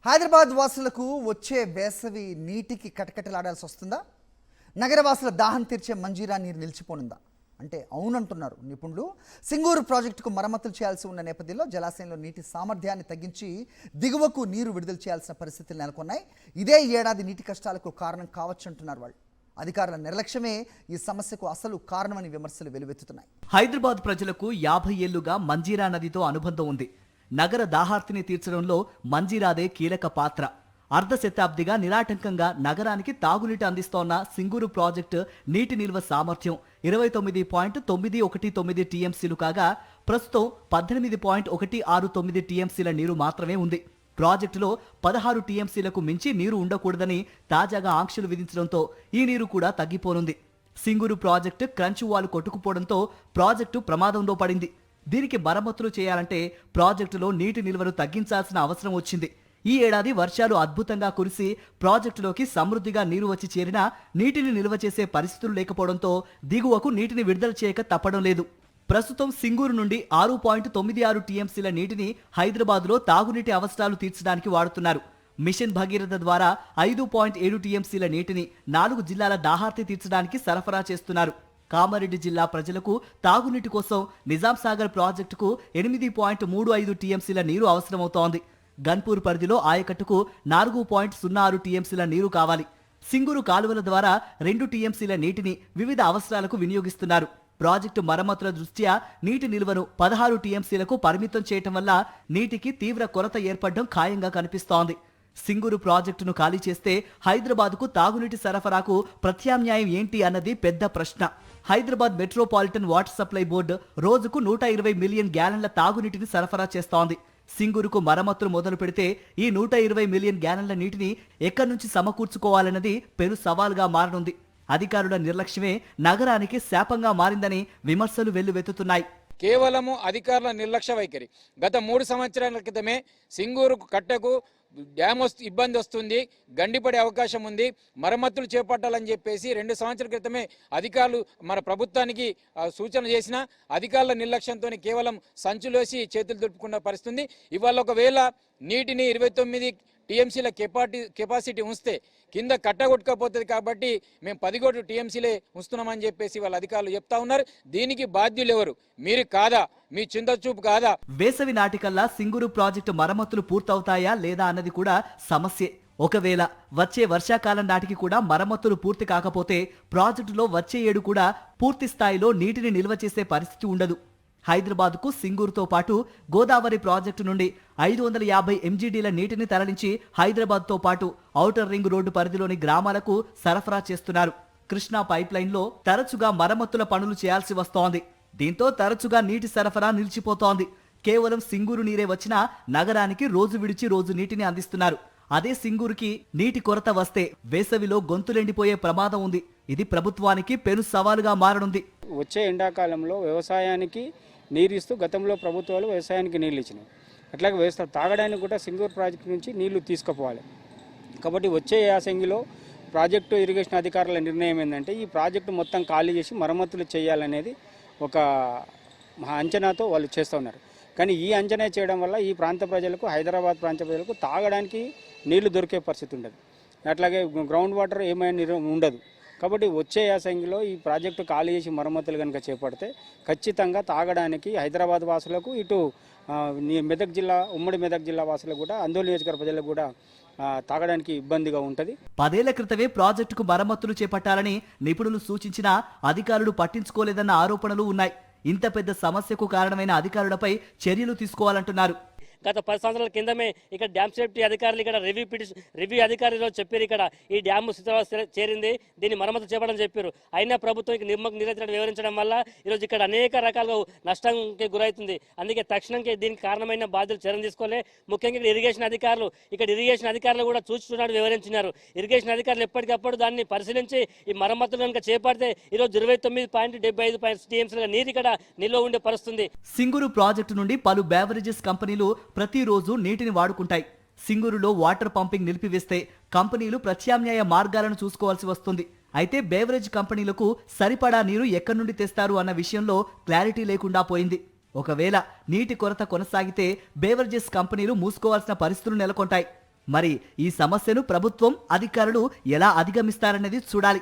హైదరాబాద్ వాసులకు వచ్చే వేసవి నీటికి కటకటలాడాల్సి వస్తుందా? నగరవాసుల దాహం తీర్చే మంజీరా నీరు నిలిచిపోనుందా? అంటే అవునంటున్నారు నిపుణులు. సింగూరు ప్రాజెక్టుకు మరమ్మతులు చేయాల్సి ఉన్న నేపథ్యంలో జలాశయంలో నీటి సామర్థ్యాన్ని తగ్గించి దిగువకు నీరు విడుదల చేయాల్సిన పరిస్థితులు నెలకొన్నాయి. ఇదే ఏడాది నీటి కష్టాలకు కారణం కావచ్చంటున్నారు వాళ్ళు. అధికారుల నిర్లక్ష్యమే ఈ సమస్యకు అసలు కారణమని విమర్శలు వెలువెత్తుతున్నాయి. హైదరాబాద్ ప్రజలకు 50 ఏళ్లుగా మంజీరా నదితో అనుబంధం ఉంది. నగర దాహార్తిని తీర్చడంలో మంజీరాదే కీలక పాత్ర. అర్ధ శతాబ్దిగా నిరాటంకంగా నగరానికి తాగునీటి అందిస్తోన్న సింగూరు ప్రాజెక్టు నీటి నిల్వ సామర్థ్యం 29.919 టీఎంసీలు కాగా ప్రస్తుతం 18.169 టీఎంసీల నీరు మాత్రమే ఉంది. ప్రాజెక్టులో 16 టీఎంసీలకు మించి నీరు ఉండకూడదని తాజాగా ఆంక్షలు విధించడంతో ఈ నీరు కూడా తగ్గిపోనుంది. సింగూరు ప్రాజెక్టు క్రంచ్ వాల్ కొట్టుకుపోవడంతో ప్రాజెక్టు ప్రమాదంలో పడింది. దీనికి మరమ్మతులు చేయాలంటే ప్రాజెక్టులో నీటి నిల్వను తగ్గించాల్సిన అవసరం వచ్చింది. ఈ ఏడాది వర్షాలు అద్భుతంగా కురిసి ప్రాజెక్టులోకి సమృద్ధిగా నీరు వచ్చి చేరినా నీటిని నిల్వ చేసే పరిస్థితులు లేకపోవడంతో దిగువకు నీటిని విడుదల చేయక తప్పడం లేదు. ప్రస్తుతం సింగూరు నుండి 6.96 టీఎంసీల నీటిని హైదరాబాద్లో తాగునీటి అవసరాలు తీర్చడానికి వాడుతున్నారు. మిషన్ భగీరథ ద్వారా 5.7 టీఎంసీల నీటిని 4 జిల్లాల దాహార్తి తీర్చడానికి సరఫరా చేస్తున్నారు. కామారెడ్డి జిల్లా ప్రజలకు తాగునీటి కోసం నిజాం సాగర్ ప్రాజెక్టుకు 8.35 టీఎంసీల నీరు అవసరమవుతోంది. గన్పూర్ పరిధిలో ఆయకట్టుకు 4.06 టీఎంసీల నీరు కావాలి. సింగూరు కాలువల ద్వారా 2 టీఎంసీల నీటిని వివిధ అవసరాలకు వినియోగిస్తున్నారు. ప్రాజెక్టు మరమ్మతుల దృష్ట్యా నీటి నిల్వను 16 టీఎంసీలకు పరిమితం చేయటం వల్ల నీటికి తీవ్ర కొరత ఏర్పడడం ఖాయంగా కనిపిస్తోంది. సింగూరు ప్రాజెక్టును ఖాళీ చేస్తే హైదరాబాద్కు తాగునీటి సరఫరాకు ప్రత్యామ్నాయం ఏంటి అన్నది పెద్ద ప్రశ్న. Hyderabad metropolitan water supply board రోజుకు 120 మిలియన్ గ్యాలన్ల తాగునీటిని సరఫరా చేస్తోంది. సింగూరుకు మరమ్మతులు మొదలు పెడితే ఈ 120 మిలియన్ గ్యాలన్ల నీటిని ఎక్కడి నుంచి సమకూర్చుకోవాలన్నది పెను సవాల్గా మారనుంది. అధికారుల నిర్లక్ష్యమే నగరానికి శాపంగా మారిందని విమర్శలు వెల్లువెత్తుతున్నాయి. కేవలము అధికారుల నిర్లక్ష్య వైఖరి. గత 3 సంవత్సరాల క్రితమే సింగూరు కట్టకు డ్యామ్ ఇబ్బంది వస్తుంది, గండిపడే అవకాశం ఉంది, మరమ్మతులు చేపట్టాలని చెప్పేసి 2 సంవత్సరాల క్రితమే అధికారులు మన ప్రభుత్వానికి సూచన చేసిన అధికారుల నిర్లక్ష్యంతో కేవలం సంచులేసి చేతులు దులుపుకున్న పరిస్థితి. ఇవాళ ఒకవేళ నీటిని 29 టీఎంసీల కెపాసిటీ ఉంచితే కింద కట్టగొట్టుకపోతుంది కాబట్టి మేము 10 టీఎంసీలే ఉంచుతున్నామని చెప్పేసి వాళ్ళ అధికారులు చెప్తా ఉన్నారు. దీనికి బాధ్యులు ఎవరు? మీరు కాదా? మీ చింత చూపు కాదా? వేసవి నాటికల్లా సింగూరు ప్రాజెక్టు మరమ్మతులు పూర్తవుతాయా లేదా అన్నది కూడా సమస్యే. ఒకవేళ వచ్చే వర్షాకాలం నాటికి కూడా మరమ్మతులు పూర్తి కాకపోతే ప్రాజెక్టులో వచ్చే ఏడు కూడా పూర్తి స్థాయిలో నీటిని నిల్వ చేసే పరిస్థితి ఉండదు. హైదరాబాద్కు సింగూరుతో పాటు గోదావరి ప్రాజెక్టు నుండి 550 ఎంజీడీల నీటిని తరలించి హైదరాబాద్తో పాటు ఔటర్ రింగ్ రోడ్డు పరిధిలోని గ్రామాలకు సరఫరా చేస్తున్నారు. కృష్ణా పైప్ లైన్లో తరచుగా మరమ్మతుల పనులు చేయాల్సి వస్తోంది. దీంతో తరచుగా నీటి సరఫరా నిలిచిపోతోంది. కేవలం సింగూరు నీరే వచ్చినా నగరానికి రోజు విడిచి రోజు నీటిని అందిస్తున్నారు. అదే సింగూరుకి నీటి కొరత వస్తే వేసవిలో గొంతులెండిపోయే ప్రమాదం ఉంది. ఇది ప్రభుత్వానికి పెను సవాలుగా మారనుంది. వచ్చే ఎండాకాలంలో వ్యవసాయానికి నీరు ఇస్తూ గతంలో ప్రభుత్వాలు వ్యవసాయానికి నీళ్ళు ఇచ్చినాయి. అట్లాగే తాగడానికి కూడా సింగూరు ప్రాజెక్టు నుంచి నీళ్లు తీసుకుపోవాలి. కాబట్టి వచ్చే యాసంగిలో ప్రాజెక్టు ఇరిగేషన్ అధికారుల నిర్ణయం ఏంటంటే ఈ ప్రాజెక్టు మొత్తం ఖాళీ చేసి మరమ్మతులు చేయాలనేది ఒక అంచనాతో వాళ్ళు చేస్తూ ఉన్నారు. కానీ ఈ అంచనా చేయడం వల్ల ఈ ప్రాంత ప్రజలకు, హైదరాబాద్ ప్రాంత ప్రజలకు తాగడానికి నీళ్లు దొరికే పరిస్థితి ఉండదు. అట్లాగే గ్రౌండ్ వాటర్ ఏమైనా ఉండదు. కాబట్టి వచ్చే యాసంగిలో ఈ ప్రాజెక్టు ఖాళీ చేసి మరమ్మతులు కనుక చేపడితే ఖచ్చితంగా తాగడానికి హైదరాబాద్ వాసులకు, ఇటు మెదక్ జిల్లా, ఉమ్మడి మెదక్ జిల్లా వాసులకు కూడా, ఆందోళన నియోజకవర్గ ప్రజలకు కూడా తాగడానికి ఇబ్బందిగా ఉంటుంది. 10 ఏళ్ల క్రితమే ప్రాజెక్టుకు మరమ్మతులు చేపట్టాలని నిపుణులు సూచించినా అధికారులు పట్టించుకోలేదన్న ఆరోపణలు ఉన్నాయి. ఇంత పెద్ద సమస్యకు కారణమైన అధికారులపై చర్యలు తీసుకోవాలంటున్నారు. గత 10 సంవత్సరాల కిందమే ఇక్కడ డ్యామ్ సేఫ్టీ అధికారులు, ఇక్కడ రివ్యూ అధికారులు చెప్పారు ఇక్కడ ఈ డ్యామ్ స్థితిలో చేరింది, దీన్ని మరమ్మతు చేపడని చెప్పారు. అయినా ప్రభుత్వం నిరంతరం వివరించడం వల్ల ఈరోజు ఇక్కడ అనేక రకాలుగా నష్టానికి గురవుతుంది. అందుకే తక్షణంగా దీనికి కారణమైన బాధ్యులు చర్యలు తీసుకోలే. ముఖ్యంగా ఇరిగేషన్ అధికారులు కూడా చూస్తున్నాడు, వివరించినారు. ఇరిగేషన్ అధికారులు ఎప్పటికప్పుడు దాన్ని పరిశీలించి ఈ మరమ్మతులు కనుక చేపడితే ఈరోజు 29.75 టీఎంసీల నీరు ఇక్కడ నిల్వ ఉండే పరిస్థితుంది. సింగూరు ప్రాజెక్టు నుండి పలు బేవరేజెస్ కంపెనీలు ప్రతిరోజు నీటిని వాడుకుంటాయి. సింగూరులో వాటర్ పంపింగ్ నిలిపివేస్తే కంపెనీలు ప్రత్యామ్నాయ మార్గాలను చూసుకోవాల్సి వస్తుంది. అయితే బేవరేజ్ కంపెనీలకు సరిపడా నీరు ఎక్కడి నుండి తెస్తారు అన్న విషయంలో క్లారిటీ లేకుండా పోయింది. ఒకవేళ నీటి కొరత కొనసాగితే బేవరేజెస్ కంపెనీలు మూసుకోవాల్సిన పరిస్థితులు నెలకొంటాయి. మరి ఈ సమస్యను ప్రభుత్వం అధికారులు ఎలా అధిగమిస్తారనేది చూడాలి.